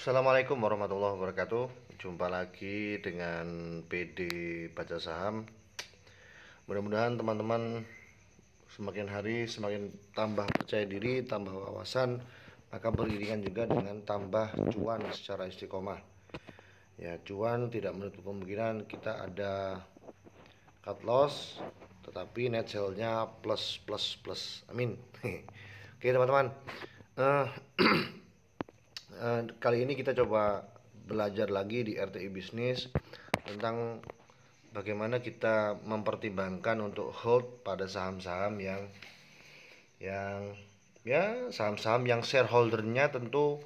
Assalamualaikum warahmatullahi wabarakatuh. Jumpa lagi dengan PD Baca Saham. Mudah-mudahan teman-teman semakin hari semakin tambah percaya diri, tambah wawasan, maka beriringan juga dengan tambah cuan secara istiqomah. Ya, cuan tidak menutup kemungkinan kita ada cut loss, tetapi net sale-nya plus. Amin. Oke teman-teman. Kali ini kita coba belajar lagi di RTI Bisnis tentang bagaimana kita mempertimbangkan untuk hold pada saham-saham yang ya saham-saham yang shareholdernya tentu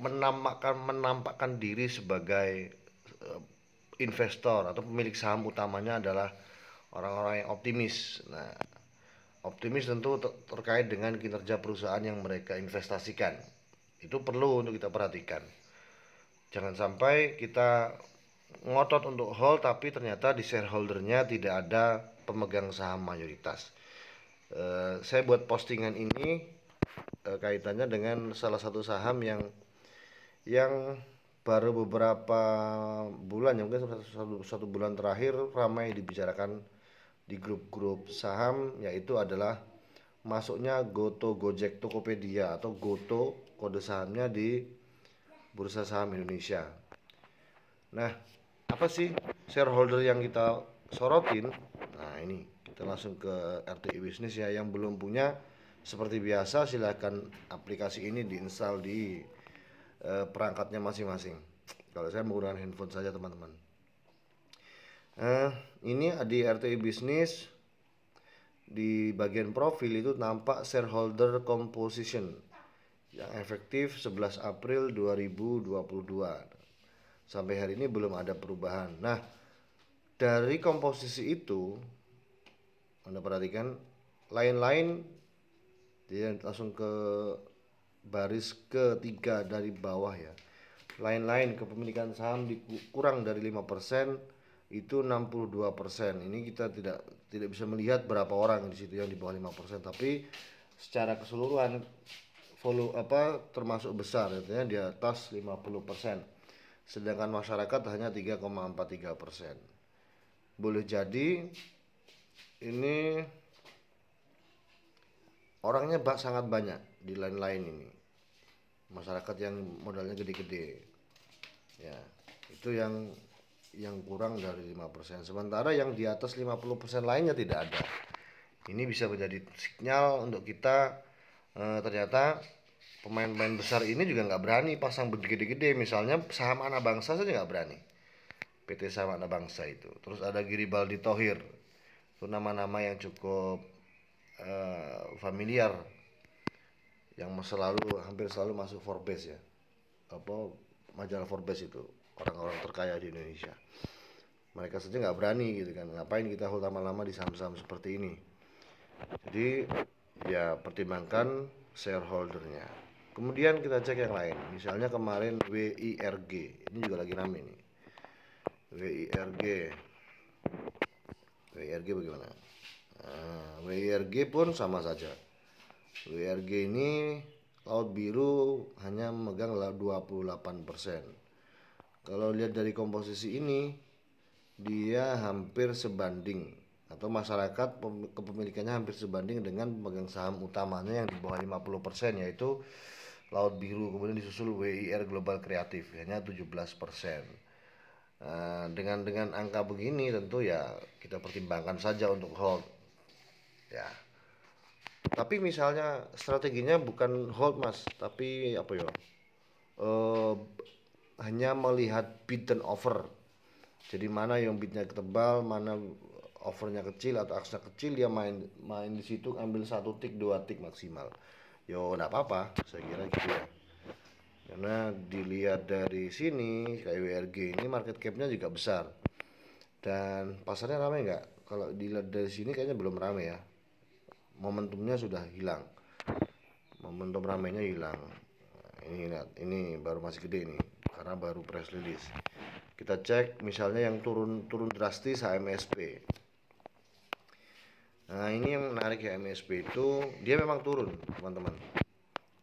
menampakkan diri sebagai investor atau pemilik saham utamanya adalah orang-orang yang optimis. Nah, optimis tentu terkait dengan kinerja perusahaan yang mereka investasikan. Itu perlu untuk kita perhatikan. Jangan sampai kita ngotot untuk hold tapi ternyata di shareholdernya tidak ada pemegang saham mayoritas. Saya buat postingan ini kaitannya dengan salah satu saham yang baru beberapa bulan, ya mungkin satu bulan terakhir ramai dibicarakan di grup-grup saham, yaitu adalah masuknya Goto Gojek Tokopedia atau Goto, kode sahamnya di Bursa Saham Indonesia. Nah, apa sih shareholder yang kita sorotin? Nah, ini kita langsung ke RTI Bisnis ya. Yang belum punya, seperti biasa silahkan aplikasi ini diinstal di perangkatnya masing-masing. Kalau saya menggunakan handphone saja teman-teman. Ini di RTI Bisnis, di bagian profil itu nampak shareholder composition yang efektif 11 April 2022. Sampai hari ini belum ada perubahan. Nah, dari komposisi itu Anda perhatikan lain-lain, dia langsung ke baris ketiga dari bawah ya. Lain-lain kepemilikan saham kurang dari 5%, itu 62%. Ini kita tidak bisa melihat berapa orang di situ yang di bawah 5%, tapi secara keseluruhan termasuk besar, artinya di atas 50%. Sedangkan masyarakat hanya 3,43%. Boleh jadi ini orangnya sangat banyak di lain-lain ini. Masyarakat yang modalnya gede-gede. Ya, itu yang kurang dari 5%. Sementara yang di atas 50% lainnya tidak ada. Ini bisa menjadi sinyal untuk kita ternyata pemain-pemain besar ini juga nggak berani pasang gede-gede. Misalnya saham anak bangsa saja nggak berani. PT Saham Anak Bangsa itu. Terus ada Giribaldi Thohir. Itu nama-nama yang cukup familiar, yang hampir selalu masuk Forbes ya. Majalah Forbes itu, orang-orang terkaya di Indonesia. Mereka saja nggak berani gitu kan. Ngapain kita hold lama-lama di saham-saham seperti ini? Jadi ya pertimbangkan shareholdernya. Kemudian kita cek yang lain. Misalnya kemarin WIRG, ini juga lagi rame nih. WIRG bagaimana? WIRG pun sama saja. WIRG ini laut biru hanya memegang 28%. Kalau lihat dari komposisi ini, dia hampir sebanding, atau masyarakat kepemilikannya hampir sebanding dengan pemegang saham utamanya yang di bawah 50%, yaitu laut biru. Kemudian disusul WIR Global Kreatif hanya 17%. Dengan angka begini tentu ya kita pertimbangkan saja untuk hold ya. Tapi misalnya strateginya bukan hold mas, tapi hanya melihat bid dan offer. Jadi mana yang bidnya tebal, mana offernya kecil atau aksnya kecil, dia main di situ, ambil 1 tick 2 tick maksimal. Yo enggak apa-apa, saya kira gitu ya. Karena dilihat dari sini kayak WRG ini market cap-nya juga besar. Dan pasarnya ramai nggak? Kalau dilihat dari sini kayaknya belum ramai ya. Momentumnya sudah hilang. Momentum ramainya hilang. Ini lihat, ini baru masih gede nih karena baru press release. Kita cek misalnya yang turun drastis HMSP. Nah, ini yang menarik ya, MSP itu dia memang turun, teman-teman.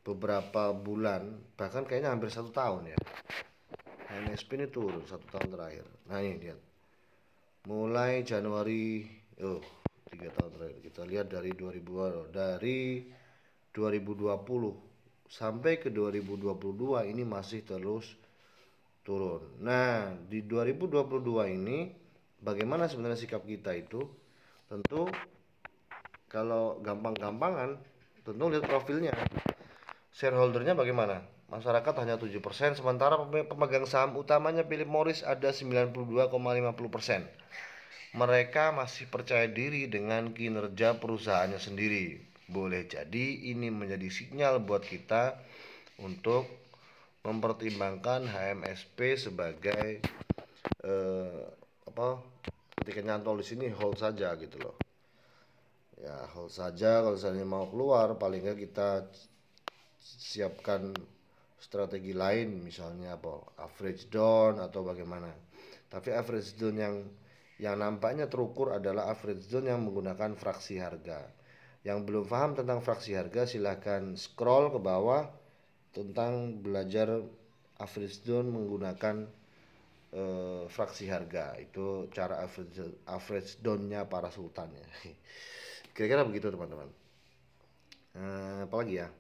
beberapa bulan, bahkan kayaknya hampir 1 tahun ya, HMSP ini turun 1 tahun terakhir. Nah ini lihat, mulai Januari, 3 tahun terakhir kita lihat dari 2020 sampai ke 2022 ini masih terus turun. Nah di 2022 ini bagaimana sebenarnya sikap kita itu? Tentu kalau gampang-gampangan, tentu lihat profilnya, shareholdernya bagaimana. Masyarakat hanya 7%, sementara pemegang saham utamanya Philip Morris ada 92,50%. Mereka masih percaya diri dengan kinerja perusahaannya sendiri. Boleh jadi ini menjadi sinyal buat kita untuk mempertimbangkan HMSP sebagai ketika nyantol di sini hold saja gitu loh. Ya hold saja, kalau misalnya mau keluar paling nggak kita siapkan strategi lain, misalnya average down atau bagaimana. Tapi average down yang nampaknya terukur adalah average down yang menggunakan fraksi harga. Yang belum paham tentang fraksi harga silahkan scroll ke bawah tentang belajar average down menggunakan fraksi harga. Itu cara average down-nya para sultan ya. Kira-kira begitu teman-teman. Apalagi ya,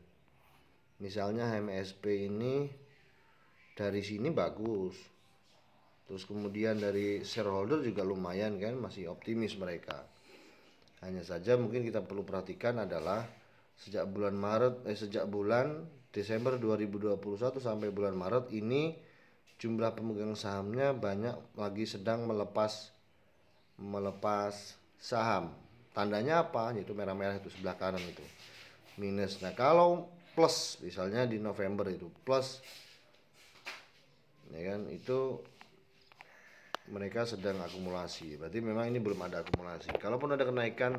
misalnya HMSP ini dari sini bagus, terus kemudian dari shareholder juga lumayan kan, masih optimis mereka. Hanya saja mungkin kita perlu perhatikan adalah sejak bulan Desember 2021 sampai bulan Maret ini jumlah pemegang sahamnya banyak lagi sedang melepas saham. Tandanya apa? Itu merah-merah itu sebelah kanan itu minus. Nah kalau plus, misalnya di November itu plus, ya kan, itu mereka sedang akumulasi. Berarti memang ini belum ada akumulasi. Kalaupun ada kenaikan,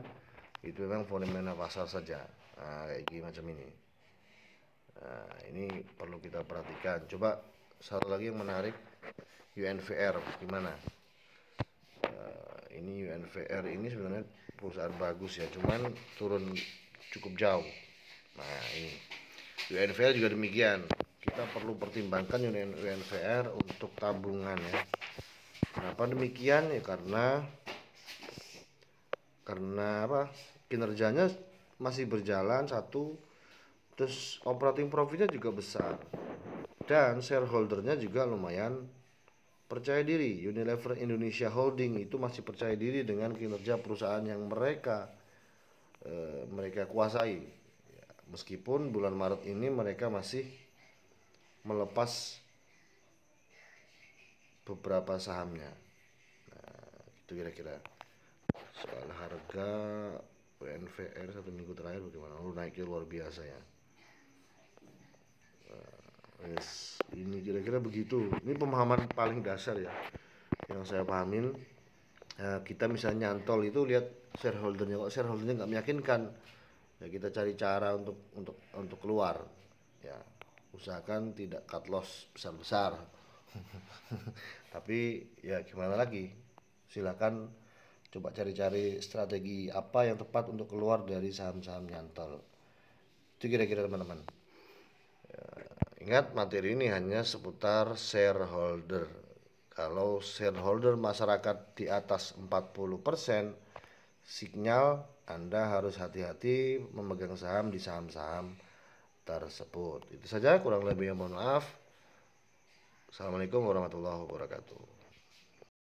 itu memang fenomena pasar saja. Nah, kayak gini macam ini. Nah, ini perlu kita perhatikan. Coba satu lagi yang menarik, UNVR gimana? Ini UNVR ini sebenarnya perusahaan bagus ya, cuman turun cukup jauh. Nah ini UNVR juga demikian, kita perlu pertimbangkan UNVR untuk tabungan ya. Kenapa demikian ya? Karena apa? Kinerjanya masih berjalan satu, terus operating profitnya juga besar, dan shareholdernya juga lumayan percaya diri. Unilever Indonesia Holding itu masih percaya diri dengan kinerja perusahaan yang mereka kuasai. Meskipun bulan Maret ini mereka masih melepas beberapa sahamnya. Nah, itu kira-kira soal harga UNVR 1 minggu terakhir bagaimana? Naiknya luar biasa ya. Yes, ini kira-kira begitu. Ini pemahaman paling dasar ya yang saya pahamin. Kita misalnya nyantol itu lihat shareholdernya, kok shareholdernya nggak meyakinkan, ya kita cari cara untuk keluar ya. Usahakan tidak cut loss besar-besar. Tapi ya gimana lagi, silakan coba cari-cari strategi apa yang tepat untuk keluar dari saham-saham nyantol. Itu kira-kira teman-teman. Ingat, materi ini hanya seputar shareholder. Kalau shareholder masyarakat di atas 40%, sinyal Anda harus hati-hati memegang saham di saham-saham tersebut. Itu saja, kurang lebihnya mohon maaf. Assalamualaikum warahmatullahi wabarakatuh.